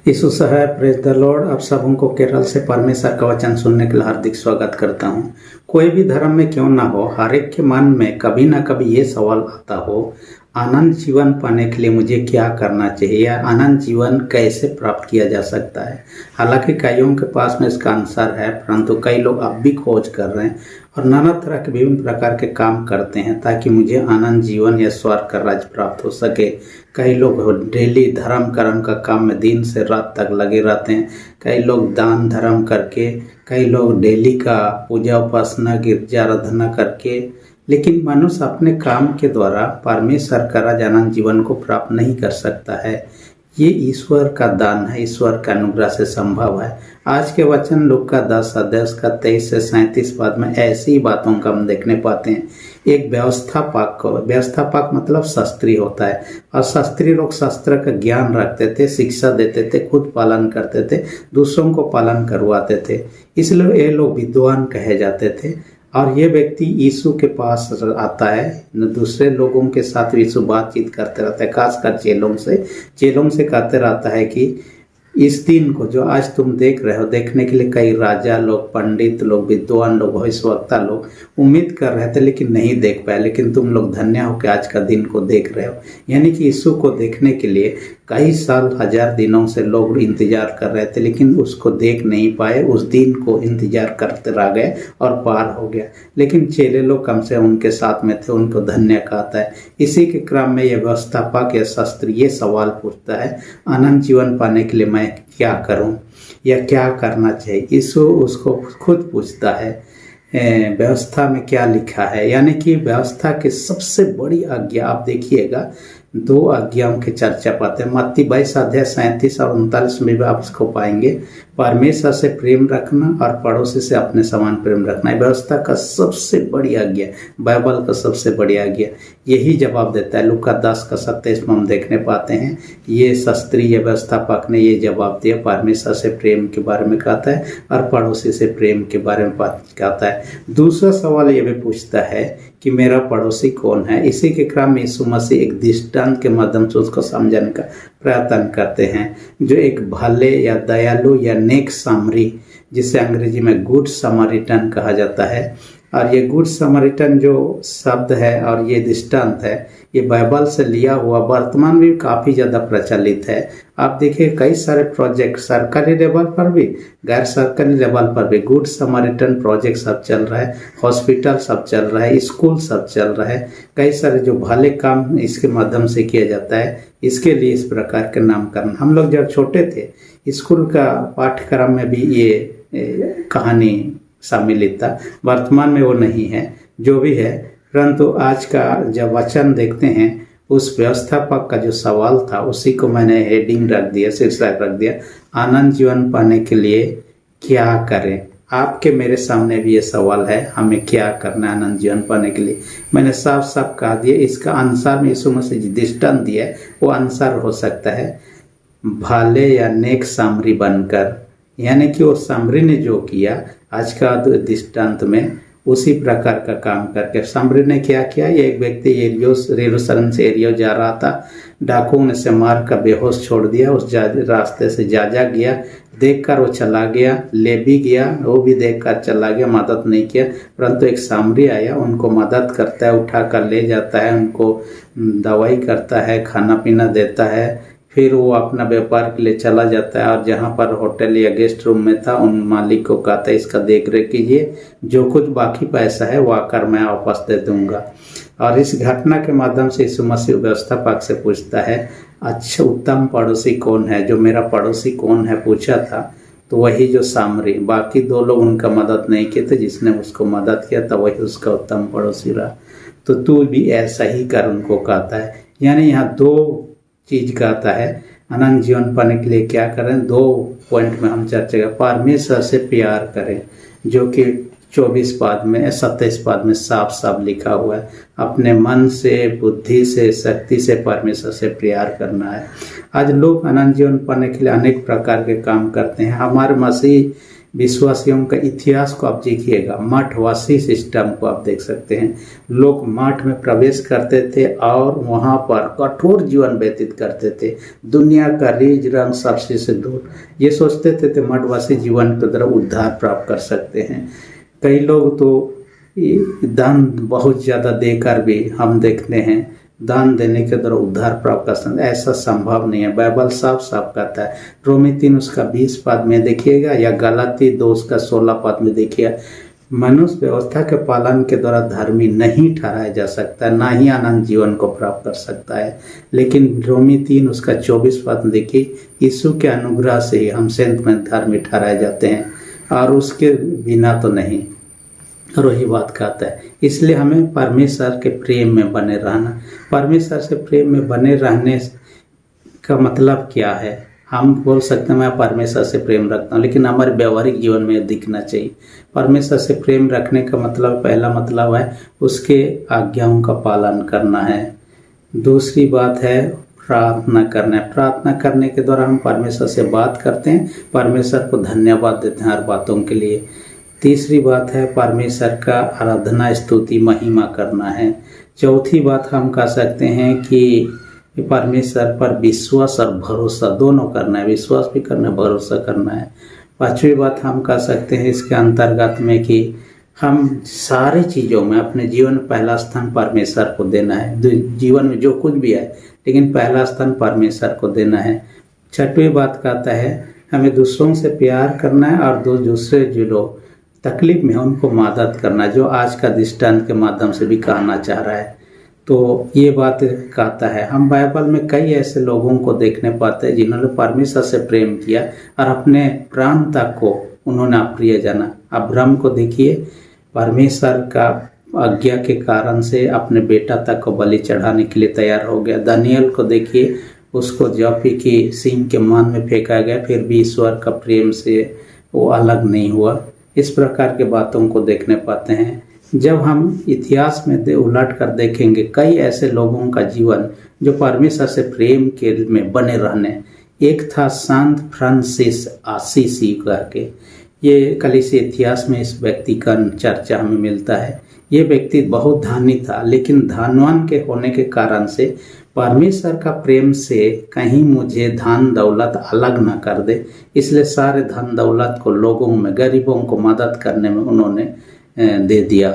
यीशु है, praise the Lord. आप सबों को केरल से परमेश्वर का वचन सुनने के लिए हार्दिक स्वागत करता हूं। कोई भी धर्म में क्यों ना हो, हर एक के मन में कभी ना कभी ये सवाल आता हो, आनंद जीवन पाने के लिए मुझे क्या करना चाहिए या आनंद जीवन कैसे प्राप्त किया जा सकता है। हालांकि कईयों के पास में इसका आंसर है, परंतु कई लोग अब भी खोज कर रहे हैं और नाना तरह के विभिन्न प्रकार के काम करते हैं ताकि मुझे आनंद जीवन या स्वर्ग का राज्य प्राप्त हो सके। कई लोग डेली धर्म कर्म का काम में दिन से रात तक लगे रहते हैं। कई लोग दान धर्म करके, कई लोग डेली का पूजा उपासना गिरजा आराधना करके, लेकिन मनुष्य अपने काम के द्वारा परमेश्वर का राज आनंद जीवन को प्राप्त नहीं कर सकता है। ये ईश्वर का दान है, ईश्वर का अनुग्रह से संभव है। आज के वचन लूका 10 अध्याय का 23 से 37 पद में ऐसी बातों का हम देखने पाते हैं। एक व्यवस्थापक को, व्यवस्थापक मतलब शास्त्री होता है, और शास्त्री लोग शास्त्र का ज्ञान रखते थे, शिक्षा देते थे, खुद पालन करते थे, दूसरों को पालन करवाते थे, इसलिए ये लोग विद्वान कहे जाते थे। और ये व्यक्ति यीशु के पास आता है, दूसरे लोगों के साथ यीशु बातचीत करते रहता है, खासकर चेलों से कहते रहता है कि इस दिन को जो आज तुम देख रहे हो, देखने के लिए कई राजा लोग, पंडित लोग, विद्वान लोग, भविष्यवक्ता लोग उम्मीद कर रहे थे लेकिन नहीं देख पाए, लेकिन तुम लोग धन्य हो कि आज का दिन को देख रहे हो। यानी कि यीशु को देखने के लिए कई साल, 1000 दिनों से लोग इंतजार कर रहे थे, लेकिन उसको देख नहीं पाए। उस दिन को इंतजार करते रह गए और पार हो गया। लेकिन चेले लोग कम से उनके साथ में थे, उनको धन्य कहता है। इसी के क्रम में यह व्यवस्थापक या शास्त्री ये सवाल पूछता है, आनंद जीवन पाने के लिए मैं क्या करूं या क्या करना चाहिए। यीशु उसको खुद पूछता है, व्यवस्था में क्या लिखा है। यानी कि व्यवस्था की सबसे बड़ी आज्ञा, आप देखिएगा 2 आज्ञाओं की चर्चा पाते हैं। मत्ती 22 अध्याय 37 और 39 में भी आप इसको पाएंगे। परमेश्वर से प्रेम रखना और पड़ोसी से अपने समान प्रेम रखना, व्यवस्था का सबसे बड़ी आज्ञा, बाइबल का सबसे बड़ी आज्ञा यही जवाब देता है। लूका 10 का 27 में हम देखने पाते हैं, ये शास्त्री या व्यवस्थापक ने ये जवाब दिया, परमेश्वर से प्रेम के बारे में कहता है और पड़ोसी से प्रेम के बारे में कहता है। दूसरा सवाल ये भी पूछता है कि मेरा पड़ोसी कौन है। इसी के क्रम में यीशु मसीह एक दृष्टांत के माध्यम से उसको समझाने का प्रयत्न करते हैं, जो एक भले या दयालु या नेक सामरी, जिसे अंग्रेजी में गुड समरिटन कहा जाता है। और ये गुड समरिटन जो शब्द है और ये दृष्टांत है, ये बाइबल से लिया हुआ वर्तमान में काफ़ी ज़्यादा प्रचलित है। आप देखिए कई सारे प्रोजेक्ट सरकारी लेवल पर भी, गैर सरकारी लेवल पर भी गुड समरिटन प्रोजेक्ट सब चल रहा है, हॉस्पिटल सब चल रहा है, स्कूल सब चल रहा है। कई सारे जो भले काम इसके माध्यम से किया जाता है, इसके लिए इस प्रकार के नामकरण। हम लोग जब छोटे थे, स्कूल का पाठ्यक्रम में भी ये कहानी सम्मिलित था। वर्तमान में वो नहीं है, जो भी है, परंतु आज का जब वचन देखते हैं, उस व्यवस्थापक का जो सवाल था उसी को मैंने हेडिंग रख दिया, शीर्षक रख दिया, आनंद जीवन पाने के लिए क्या करें। आपके मेरे सामने भी ये सवाल है, हमें क्या करना है आनंद जीवन पाने के लिए। मैंने साफ साफ कहा दिया, इसका आंसर में यीशु मसीह जी दृष्टांत दिया है, वो आंसर हो सकता है भले या नेक सामरी बनकर। यानी कि वो सामरी ने जो किया आज का दृष्टांत में, उसी प्रकार का काम करके। सामरी ने क्या किया, ये एक व्यक्ति यरूशलेम से एरियो जा रहा था, डाकुओं ने से मार कर बेहोश छोड़ दिया, उस रास्ते से जा गया, देखकर वो चला गया, ले भी गया, वो भी देखकर चला गया, मदद नहीं किया। परंतु एक सामरी आया, उनको मदद करता है, उठा कर ले जाता है, उनको दवाई करता है, खाना पीना देता है, फिर वो अपना व्यापार के लिए चला जाता है। और जहाँ पर होटल या गेस्ट रूम में था, उन मालिक को कहता है इसका देख रेख कीजिए, जो कुछ बाकी पैसा है वो आकर मैं वापस दे दूंगा। और इस घटना के माध्यम से यीशु मसीह व्यवस्थापक से पूछता है, अच्छा उत्तम पड़ोसी कौन है, जो मेरा पड़ोसी कौन है पूछा था, तो वही जो सामरी। बाकी 2 लोग उनका मदद नहीं किए थे, जिसने उसको मदद किया था वही उसका उत्तम पड़ोसी रहा। तो तू भी ऐसा ही कर, उनको कहता है। यानी यहाँ 2 चीज कहता है, आनंद जीवन पाने के लिए क्या करें। 2 पॉइंट में हम चर्चा करें। परमेश्वर से प्यार करें, जो कि 24 पद में 27 पद में साफ साफ लिखा हुआ है। अपने मन से, बुद्धि से, शक्ति से परमेश्वर से प्यार करना है। आज लोग आनंद जीवन पाने के लिए अनेक प्रकार के काम करते हैं। हमारे मसीह विश्वासियों का इतिहास को आप देखिएगा, मठवासी सिस्टम को आप देख सकते हैं। लोग मठ में प्रवेश करते थे और वहाँ पर कठोर जीवन व्यतीत करते थे, दुनिया का रीझ रंग सबसे से दूर। ये सोचते थे मठवासी जीवन के द्वारा उद्धार प्राप्त कर सकते हैं। कई लोग तो दान बहुत ज़्यादा देकर भी हम देखते हैं दान देने के द्वारा उद्धार प्राप्त कर सकते, ऐसा संभव नहीं है। बाइबल साफ साफ कहता है, रोमी 3 उसका 20 पद में देखिएगा या गलाती 2 उसका 16 पद में देखिए, मनुष्य व्यवस्था के पालन के द्वारा धर्मी नहीं ठहराया जा सकता, ना ही आनंद जीवन को प्राप्त कर सकता है। लेकिन रोमी 3 उसका 24 पद में देखिए, यीशु के अनुग्रह से ही हम संत में धर्मी ठहराए जाते हैं और उसके बिना तो नहीं। और वही बात कहता है, इसलिए हमें परमेश्वर के प्रेम में बने रहना। परमेश्वर से प्रेम में बने रहने का मतलब क्या है? हम बोल सकते हैं मैं परमेश्वर से प्रेम रखता हूँ, लेकिन हमारे व्यवहारिक जीवन में दिखना चाहिए। परमेश्वर से प्रेम रखने का मतलब, पहला मतलब है उसके आज्ञाओं का पालन करना है। दूसरी बात है प्रार्थना करना है। प्रार्थना करने के द्वारा हम परमेश्वर से बात करते हैं, परमेश्वर को धन्यवाद देते हैं हर बातों के लिए। तीसरी बात है परमेश्वर का आराधना, स्तुति, महिमा करना है। चौथी बात हम कह सकते हैं कि परमेश्वर पर विश्वास और भरोसा दोनों करना है, विश्वास भी करना है, भरोसा करना है। पांचवी बात हम कह सकते हैं इसके अंतर्गत में कि हम सारी चीज़ों में अपने जीवन में पहला स्थान परमेश्वर को देना है। जीवन में जो कुछ भी है, लेकिन पहला स्थान परमेश्वर को देना है। छठवीं बात कहता है हमें दूसरों से प्यार करना है और दूसरे जो लोग तकलीफ में उनको मदद करना, जो आज का दृष्टांत के माध्यम से भी कहना चाह रहा है। तो ये बात कहता है। हम बाइबल में कई ऐसे लोगों को देखने पाते हैं जिन्होंने परमेश्वर से प्रेम किया और अपने प्राण तक को उन्होंने अप्रिय जाना। अब्राहम को देखिए, परमेश्वर का आज्ञा के कारण से अपने बेटा तक को बलि चढ़ाने के लिए तैयार हो गया। दानियल को देखिए, उसको जोफी की सिंह के मान में फेंका गया, फिर भी ईश्वर का प्रेम से वो अलग नहीं हुआ। इस प्रकार के बातों को देखने पाते हैं। जब हम इतिहास में उलट कर देखेंगे, कई ऐसे लोगों का जीवन जो परमेश्वर से प्रेम के में बने रहने। एक था संत फ्रांसिस असीसी करके, ये कलीसिया इतिहास में इस व्यक्ति का चर्चा हमें मिलता है। ये व्यक्ति बहुत धनी था, लेकिन धनवान के होने के कारण से परमेश्वर का प्रेम से कहीं मुझे धन दौलत अलग न कर दे, इसलिए सारे धन दौलत को लोगों में, गरीबों को मदद करने में उन्होंने दे दिया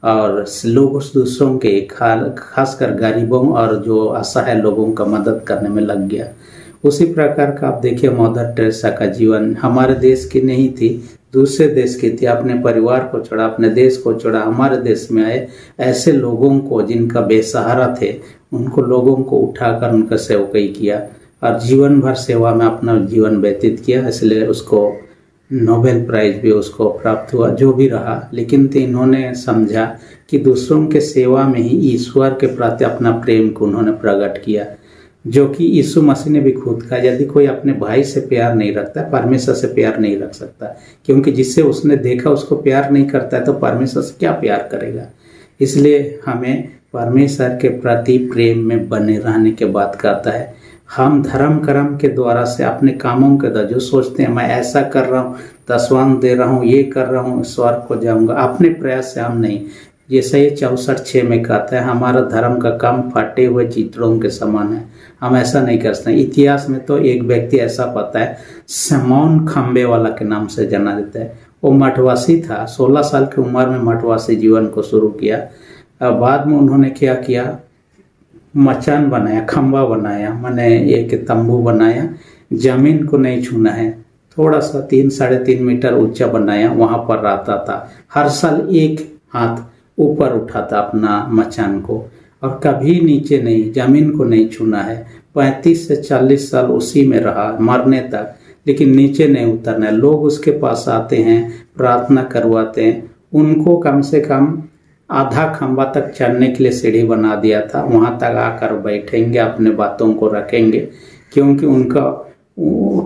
और लोग दूसरों के खासकर गरीबों और जो असहाय लोगों का मदद करने में लग गया। उसी प्रकार का आप देखिए मदर टेरेसा का जीवन हमारे देश की नहीं थी, दूसरे देश की थी। अपने परिवार को छोड़ा, अपने देश को छोड़ा, हमारे देश में आए ऐसे लोगों को जिनका बेसहारा थे, उनको लोगों को उठाकर उनका सेवकाई किया और जीवन भर सेवा में अपना जीवन व्यतीत किया। इसलिए उसको नोबेल प्राइज भी उसको प्राप्त हुआ, जो भी रहा। लेकिन इन्होंने समझा कि दूसरों के सेवा में ही ईश्वर के प्रति अपना प्रेम को उन्होंने प्रकट किया, जो कि यीशु मसीह ने भी खुद कहा, यदि कोई अपने भाई से प्यार नहीं रखता, परमेश्वर से प्यार नहीं रख सकता, क्योंकि जिससे उसने देखा उसको प्यार नहीं करता है तो परमेश्वर से क्या प्यार करेगा। इसलिए हमें परमेश्वर के प्रति प्रेम में बने रहने के बाद कहता है हम धर्म कर्म के द्वारा से अपने कामों के द्वारा जो सोचते हैं मैं ऐसा कर रहा हूँ, दसवां दे रहा हूँ, ये कर रहा हूँ, स्वर्ग को जाऊँगा, अपने प्रयास से हम नहीं। जैसे ये 64:6 में कहता है हमारा धर्म का काम फटे हुए चित्रों के समान है, हम ऐसा नहीं कर सकते। इतिहास में तो एक व्यक्ति ऐसा पता है, समौन खंबे वाला के नाम से जाना जाता है। वो मठवासी था, 16 साल की उम्र में मठवासी जीवन को शुरू किया। बाद में उन्होंने क्या किया, मचान बनाया, खंबा बनाया, मैंने एक तंबू बनाया, जमीन को नहीं छूना है, थोड़ा सा 3-3.5 मीटर ऊंचा बनाया, वहां पर रहता था। हर साल एक हाथ ऊपर उठाता अपना मचान को और कभी नीचे नहीं, जमीन को नहीं छूना है। 35 से 40 साल उसी में रहा मरने तक, लेकिन नीचे नहीं उतरना है। लोग उसके पास आते हैं, प्रार्थना करवाते हैं, उनको कम से कम आधा खंबा तक चढ़ने के लिए सीढ़ी बना दिया था, वहां तक आकर बैठेंगे, अपने बातों को रखेंगे, क्योंकि उनका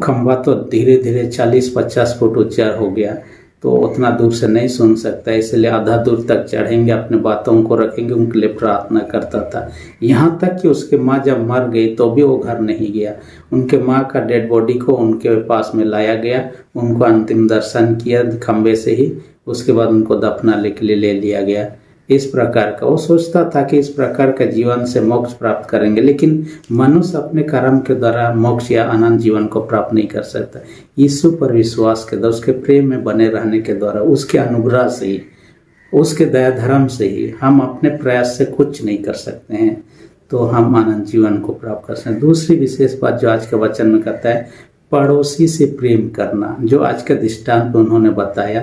खंबा तो धीरे धीरे 40-50 फुट ऊंचा हो गया। तो उतना दूर से नहीं सुन सकता, इसलिए आधा दूर तक चढ़ेंगे, अपने बातों को रखेंगे, उनके लिए प्रार्थना करता था। यहाँ तक कि उसके माँ जब मर गई तो भी वो घर नहीं गया। उनके माँ का डेड बॉडी को उनके पास में लाया गया, उनको अंतिम दर्शन किया खम्बे से ही, उसके बाद उनको दफनाने के लिए ले लिया गया। इस प्रकार का वो सोचता था कि इस प्रकार का जीवन से मोक्ष प्राप्त करेंगे, लेकिन मनुष्य अपने कर्म के द्वारा मोक्ष या अनंत जीवन को प्राप्त नहीं कर सकता। यीशु पर विश्वास के द्वारा, उसके प्रेम में बने रहने के द्वारा, उसके अनुग्रह से ही, उसके दया धर्म से ही हम अपने प्रयास से कुछ नहीं कर सकते हैं, तो हम अनंत जीवन को प्राप्त कर सकते हैं। दूसरी विशेष बात जो आज के वचन में कहता है, पड़ोसी से प्रेम करना, जो आज के दृष्टांत में उन्होंने बताया,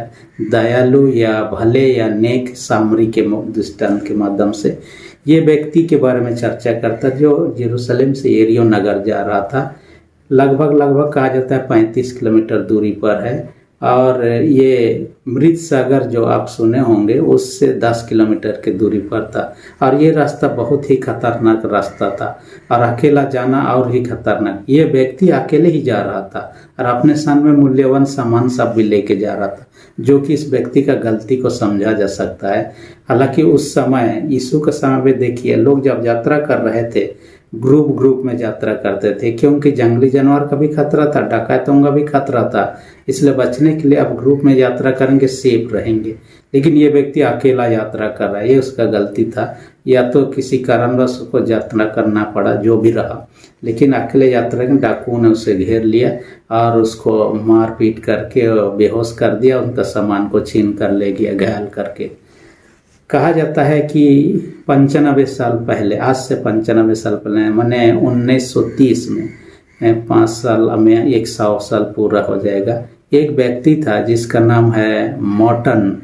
दयालु या भले या नेक सामरी के दृष्टांत के माध्यम से ये व्यक्ति के बारे में चर्चा करता जो यरूशलेम से यरीहो नगर जा रहा था। लगभग कहा जाता है 35 किलोमीटर दूरी पर है, और ये मृत सागर जो आप सुने होंगे उससे 10 किलोमीटर की दूरी पर था, और ये रास्ता बहुत ही खतरनाक रास्ता था, और अकेला जाना और ही खतरनाक। ये व्यक्ति अकेले ही जा रहा था और अपने साथ में मूल्यवान सामान सब भी लेके जा रहा था, जो कि इस व्यक्ति का गलती को समझा जा सकता है। हालांकि उस समय, यीशु के समय में देखिए, लोग जब यात्रा कर रहे थे ग्रुप में यात्रा करते थे, क्योंकि जंगली जानवर का भी खतरा था, डकैतों का भी खतरा था, इसलिए बचने के लिए अब ग्रुप में यात्रा करेंगे, सेफ रहेंगे। लेकिन ये व्यक्ति अकेला यात्रा कर रहा है, ये उसका गलती था, या तो किसी कारणवश उसको यात्रा करना पड़ा, जो भी रहा, लेकिन अकेले यात्रा में डाकुओं ने उसे घेर लिया और उसको मार पीट करके बेहोश कर दिया, उनका सामान को छीन कर ले गया घायल करके। कहा जाता है कि 95 साल पहले, आज से 95 साल पहले, मैंने 1930 में, 5 साल में 100 साल पूरा हो जाएगा, एक व्यक्ति था जिसका नाम है मॉर्टन।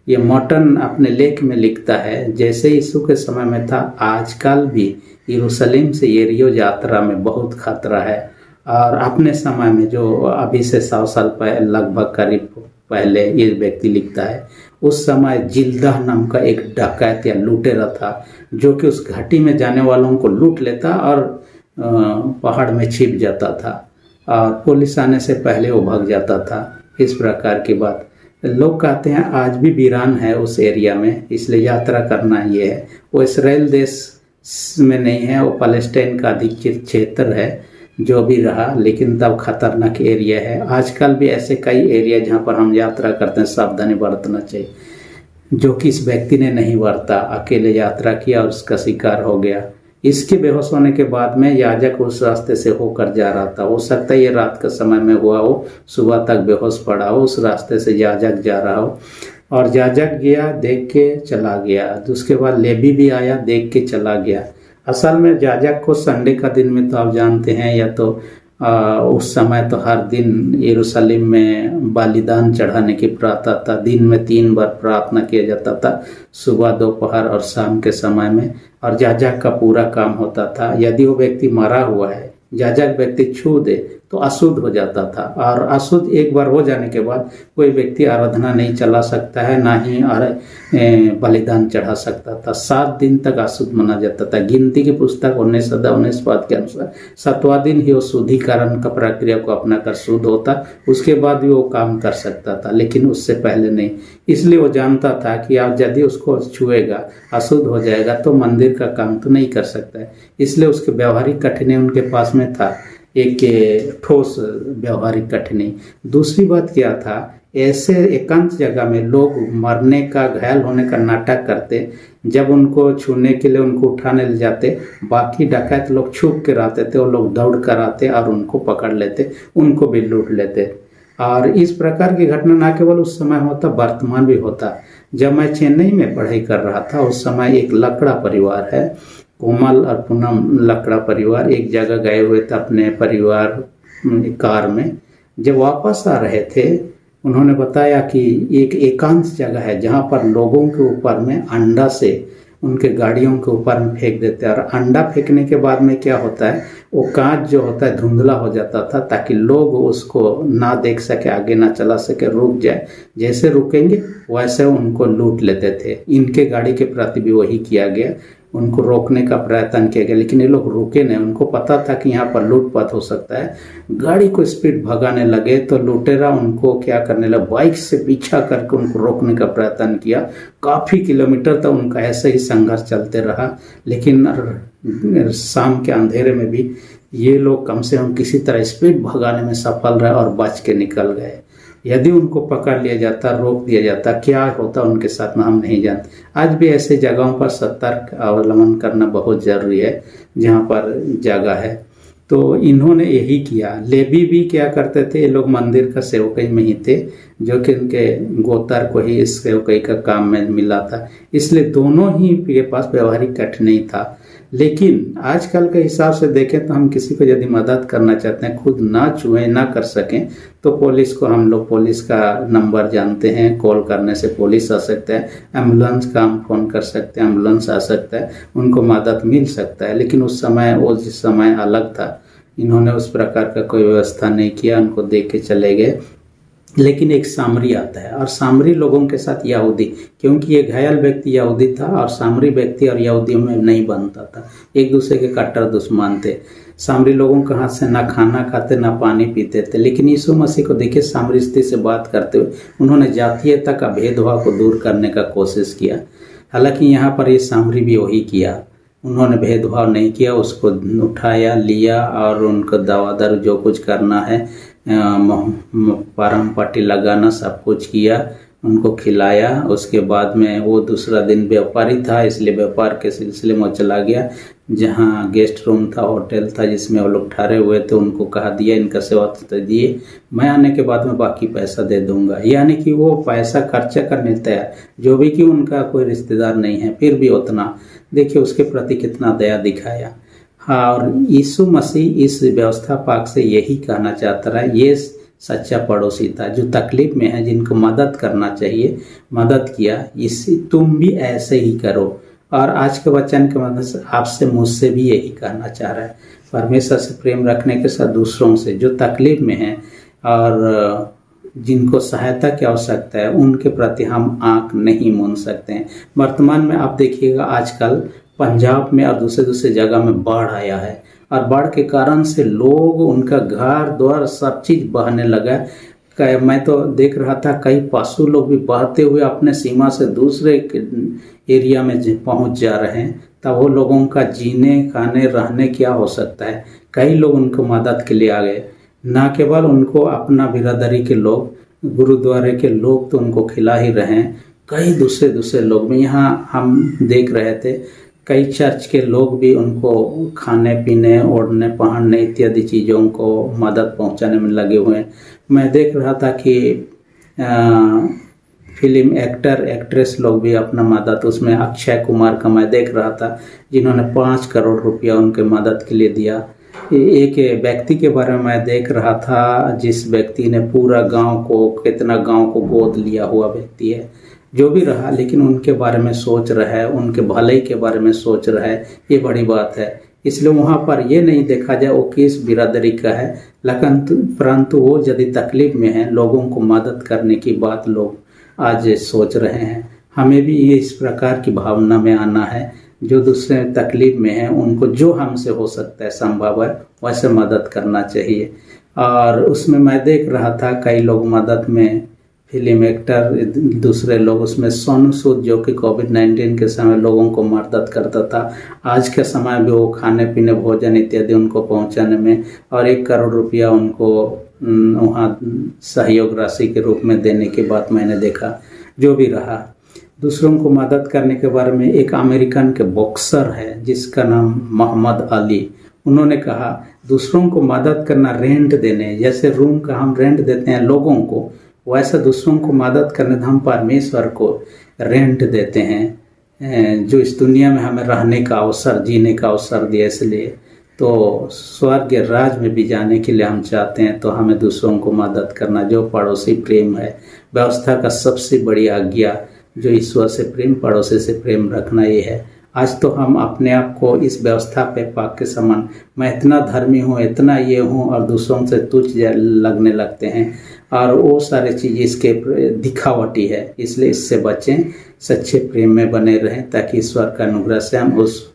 ये मॉर्टन अपने लेख में लिखता है, जैसे यीशु के समय में था, आजकल भी यरूशलेम से यरीहो यात्रा में बहुत खतरा है। और अपने समय में, जो अभी से 100 साल पहले, लगभग करीब पहले ये व्यक्ति लिखता है, उस समय जिल्दा नाम का एक डकैत या लुटेरा था, जो कि उस घाटी में जाने वालों को लूट लेता और पहाड़ में छिप जाता था, और पुलिस आने से पहले वो भाग जाता था। इस प्रकार की बात लोग कहते हैं आज भी वीरान है उस एरिया में, इसलिए यात्रा करना ये है। वो इसराइल देश में नहीं है, वो पैलेस्टाइन का अधिकृत क्षेत्र है, जो भी रहा, लेकिन तब खतरनाक एरिया है। आजकल भी ऐसे कई एरिया जहाँ पर हम यात्रा करते हैं, सावधानी बरतना चाहिए, जो कि इस व्यक्ति ने नहीं बरता, अकेले यात्रा किया और उसका शिकार हो गया। इसके बेहोश होने के बाद में याजक उस रास्ते से होकर जा रहा था, हो सकता है ये रात के समय में हुआ हो, सुबह तक बेहोश पड़ा हो, उस रास्ते से याजक जा रहा हो, और याजक गया, देख के चला गया। उसके बाद लेवी भी आया, देख के चला गया। असल में याजक को संडे का दिन में तो आप जानते हैं, या तो उस समय तो हर दिन यरूशलेम में बलिदान चढ़ाने की प्रथा था। दिन में 3 बार प्रार्थना किया जाता था, सुबह, दोपहर और शाम के समय में, और याजक का पूरा काम होता था। यदि वो व्यक्ति मरा हुआ है, याजक व्यक्ति छू दे तो अशुद्ध हो जाता था, और अशुद्ध एक बार हो जाने के बाद कोई व्यक्ति आराधना नहीं चला सकता है, ना ही बलिदान चढ़ा सकता था। 7 दिन तक अशुद्ध माना जाता था। गिनती की पुस्तक 19 पद के अनुसार 7वां दिन ही वो शुद्धिकरण का प्रक्रिया को अपनाकर शुद्ध होता, उसके बाद भी वो काम कर सकता था, लेकिन उससे पहले नहीं। इसलिए वो जानता था कि आप यदि उसको छुएगा, अशुद्ध हो जाएगा, तो मंदिर का काम तो नहीं कर सकता है। इसलिए उसके व्यवहारिक कठिनाई उनके पास में था, एक ठोस व्यवहारिक कठिनाई। दूसरी बात क्या था, ऐसे एकांत जगह में लोग मरने का, घायल होने का नाटक करते। जब उनको छूने के लिए उनको उठाने ले जाते, बाकी डकैत लोग छुप के रहते थे, वो लोग दौड़ कर आते और उनको पकड़ लेते, उनको भी लूट लेते। और इस प्रकार की घटना न केवल उस समय होता, वर्तमान भी होता। जब मैं चेन्नई में पढ़ाई कर रहा था, उस समय एक लकड़ा परिवार है, कोमल और पूनम लकड़ा परिवार, एक जगह गए हुए थे अपने परिवार कार में। जब वापस आ रहे थे, उन्होंने बताया कि एक एकांत जगह है जहाँ पर लोगों के ऊपर में अंडा से उनके गाड़ियों के ऊपर में फेंक देते हैं, और अंडा फेंकने के बाद में क्या होता है, वो कांच जो होता है धुंधला हो जाता था, ताकि लोग उसको ना देख सके, आगे ना चला सके, रुक जाए। जैसे रुकेंगे वैसे उनको लूट लेते थे। इनके गाड़ी के प्रति भी वही किया गया। उनको रोकने का प्रयत्न किया गया, लेकिन ये लोग रुके नहीं। उनको पता था कि यहाँ पर लूटपाट हो सकता है। गाड़ी को स्पीड भगाने लगे तो लुटेरा उनको क्या करने लगा, बाइक से पीछा करके उनको रोकने का प्रयत्न किया। काफ़ी किलोमीटर तक उनका ऐसे ही संघर्ष चलते रहा, लेकिन शाम के अंधेरे में भी ये लोग कम से कम किसी तरह स्पीड भगाने में सफल रहे और बच के निकल गए। यदि उनको पकड़ लिया जाता, रोक दिया जाता, क्या होता उनके साथ में हम नहीं जानते। आज भी ऐसे जगहों पर सतर्क अवलंबन करना बहुत ज़रूरी है जहाँ पर जगह है। तो इन्होंने यही किया। लेवी भी क्या करते थे, ये लोग मंदिर का सेवकई में ही थे, जो कि उनके गोतर को ही इस सेवकई का काम में मिला था, इसलिए दोनों ही के पास व्यवहारिक कठिनाई था। लेकिन आजकल के हिसाब से देखें तो हम किसी को यदि मदद करना चाहते हैं, खुद ना छुएं ना कर सकें, तो पुलिस को हम लोग पुलिस का नंबर जानते हैं, कॉल करने से पुलिस आ सकता है, एम्बुलेंस का हम फ़ोन कर सकते हैं, एम्बुलेंस आ सकता है, उनको मदद मिल सकता है। लेकिन उस समय वो जिस समय अलग था, इन्होंने उस प्रकार का कोई व्यवस्था नहीं किया, उनको देख के चले गए। लेकिन एक सामरी आता है और सामरी लोगों के साथ यहूदी, क्योंकि ये घायल व्यक्ति यहूदी था और सामरी व्यक्ति और यहूदियों में नहीं बनता था, एक दूसरे के कट्टर दुश्मन थे। सामरी लोगों के हाथ से ना खाना खाते ना पानी पीते थे। लेकिन यीशु मसीह को देखिए, सामरी स्त्री से बात करते हुए उन्होंने जातीयता का भेदभाव को दूर करने का कोशिश किया। हालांकि यहाँ पर ये सामरी भी वही किया, उन्होंने भेदभाव नहीं किया, उसको उठाया लिया और उनको दवा दारू जो कुछ करना है, परम पट्टी लगाना, सब कुछ किया, उनको खिलाया। उसके बाद में वो दूसरा दिन व्यापारी था, इसलिए व्यापार के सिलसिले में चला गया जहाँ गेस्ट रूम था, होटल था जिसमें वो लोग ठहरे हुए थे। उनको कहा दिया, इनका सेवा दिए, मैं आने के बाद में बाकी पैसा दे दूंगा। यानी कि वो पैसा खर्चा करने तैयार, जो भी कि उनका कोई रिश्तेदार नहीं है, फिर भी उतना देखिए उसके प्रति कितना दया दिखाया। हाँ, और यीशु मसीह इस व्यवस्था पाक से यही कहना चाहता रहा, ये सच्चा पड़ोसी था जो तकलीफ में है, जिनको मदद करना चाहिए, मदद किया। इसी तुम भी ऐसे ही करो। और आज के वचन के मदद से आपसे मुझसे भी यही कहना चाह रहा है, परमेश्वर से प्रेम रखने के साथ दूसरों से जो तकलीफ में हैं और जिनको सहायता की आवश्यकता है, उनके प्रति हम आंख नहीं मूंद सकते हैं। वर्तमान में आप देखिएगा, आजकल पंजाब में और दूसरे जगह में बाढ़ आया है और बाढ़ के कारण से लोग, उनका घर द्वार सब चीज़ बहने लगा। मैं तो देख रहा था कई पशु लोग भी बहते हुए अपने सीमा से दूसरे एरिया में पहुंच जा रहे हैं। तब वो लोगों का जीने खाने रहने क्या हो सकता है। कई लोग उनको मदद के लिए आ गए, ना केवल उनको अपना बिरादरी के लोग, गुरुद्वारे के लोग तो उनको खिला ही रहे हैं, कई दूसरे लोग भी। यहाँ हम देख रहे थे कई चर्च के लोग भी उनको खाने पीने, ओढ़ने पहनने इत्यादि चीज़ों को मदद पहुंचाने में लगे हुए हैं। मैं देख रहा था कि फिल्म एक्टर एक्ट्रेस लोग भी अपना मदद, उसमें अक्षय कुमार का मैं देख रहा था, जिन्होंने 5 करोड़ रुपया उनके मदद के लिए दिया। एक व्यक्ति के बारे में मैं देख रहा था, जिस व्यक्ति ने पूरा गांव को, कितना गांव को गोद लिया हुआ व्यक्ति है। जो भी रहा, लेकिन उनके बारे में सोच रहा है, उनके भलाई के बारे में सोच रहा है, ये बड़ी बात है। इसलिए वहाँ पर ये नहीं देखा जाए वो किस बिरादरी का है, लेकिन परंतु वो यदि तकलीफ में है, लोगों को मदद करने की बात लोग आज सोच रहे हैं। हमें भी ये इस प्रकार की भावना में आना है, जो दूसरे तकलीफ में हैं उनको जो हमसे हो सकता है संभव है वैसे मदद करना चाहिए। और उसमें मैं देख रहा था कई लोग मदद में, फिल्म एक्टर, दूसरे लोग, उसमें सोनू सूद जो कि कोविड-19 के समय लोगों को मदद करता था, आज के समय भी वो खाने पीने, भोजन इत्यादि उनको पहुंचाने में, और 1 करोड़ रुपया उनको वहाँ सहयोग राशि के रूप में देने की बात मैंने देखा। जो भी रहा, दूसरों को मदद करने के बारे में एक अमेरिकन के बॉक्सर है जिसका नाम मोहम्मद अली, उन्होंने कहा दूसरों को मदद करना रेंट देने, जैसे रूम का हम रेंट देते हैं लोगों को, वैसा दूसरों को मदद करने हम परमेश्वर को रेंट देते हैं, जो इस दुनिया में हमें रहने का अवसर, जीने का अवसर दिया। इसलिए तो स्वर्ग राज में भी जाने के लिए हम चाहते हैं तो हमें दूसरों को मदद करना, जो पड़ोसी प्रेम है। व्यवस्था का सबसे बड़ी आज्ञा जो ईश्वर से प्रेम, पड़ोसी से प्रेम रखना ये है। आज तो हम अपने आप को इस व्यवस्था पे पाक के समान, मैं इतना धर्मी हूँ, इतना ये हूँ, और दूसरों से तुच्छ लगने लगते हैं, और वो सारी चीज़ इसके दिखावटी है। इसलिए इससे बचें, सच्चे प्रेम में बने रहें, ताकि ईश्वर का अनुग्रह से हम उस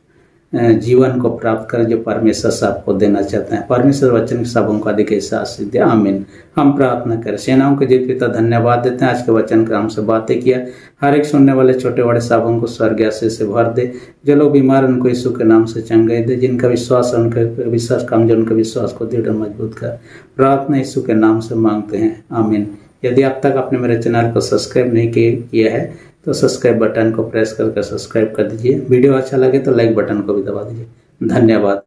जीवन को प्राप्त करें जो परमेश्वर सबको देना चाहते हैं। परमेश्वर वचन सबों को अधिक आशीष दे, आमीन। हम प्रार्थना करें। सेनाओं के जीत पिता धन्यवाद देते हैं, आज के वचन का हमसे बातें किया, हर एक सुनने वाले छोटे बड़े सबों को स्वर्ग आशीष से भर दे। जो लोग बीमार उनको यीशु के नाम से चंगाई दे, जिनका विश्वास है उनका विश्वास कमजोर, उनके विश्वास को दृढ़ मजबूत कर। प्रार्थना यीशु के नाम से मांगते हैं, आमीन। यदि अब तक आपने मेरे चैनल को सब्सक्राइब नहीं किया है तो सब्सक्राइब बटन को प्रेस करके सब्सक्राइब कर दीजिए। वीडियो अच्छा लगे तो लाइक बटन को भी दबा दीजिए। धन्यवाद।